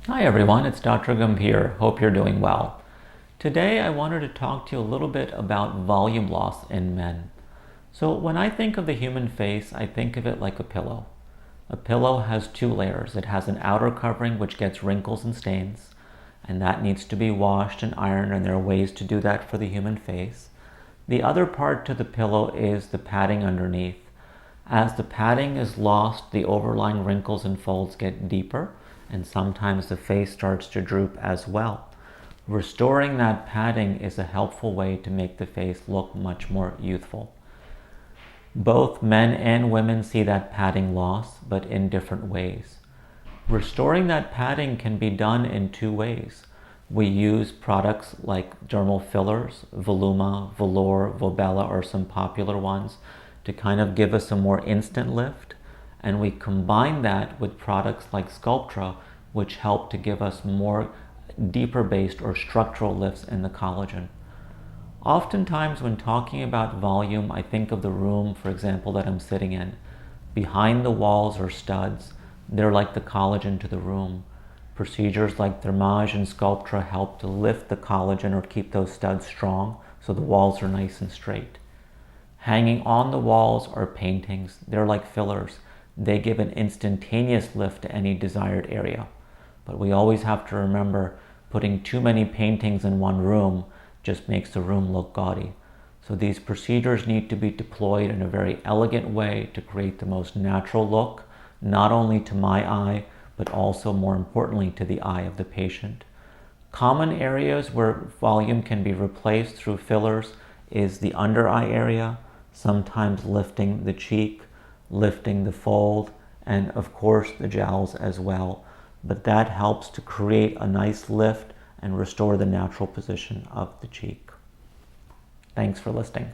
Hi everyone, it's Dr. Gambhir. Hope you're doing well. Today I wanted to talk to you a little bit about volume loss in men. So when I think of the human face, I think of it like a pillow. A pillow has two layers. It has an outer covering which gets wrinkles and stains, and that needs to be washed and ironed, and there are ways to do that for the human face. The other part to the pillow is the padding underneath. As the padding is lost, the overlying wrinkles and folds get deeper, and sometimes the face starts to droop as well. Restoring that padding is a helpful way to make the face look much more youthful. Both men and women see that padding loss, but in different ways. Restoring that padding can be done in two ways. We use products like dermal fillers, Voluma, Velour, Volbella are some popular ones to kind of give us a more instant lift. And we combine that with products like Sculptra, which help to give us more deeper based or structural lifts in the collagen. Oftentimes when talking about volume, I think of the room, for example, that I'm sitting in. Behind the walls are studs. They're like the collagen to the room. Procedures like Dermal and Sculptra help to lift the collagen or keep those studs strong so the walls are nice and straight. Hanging on the walls are paintings. They're like fillers. They give an instantaneous lift to any desired area. But we always have to remember putting too many paintings in one room just makes the room look gaudy. So these procedures need to be deployed in a very elegant way to create the most natural look, not only to my eye, but also more importantly to the eye of the patient. Common areas where volume can be replaced through fillers is the under eye area, sometimes lifting the cheek, lifting the fold, and of course the jowls as well. But that helps to create a nice lift and restore the natural position of the cheek. Thanks for listening.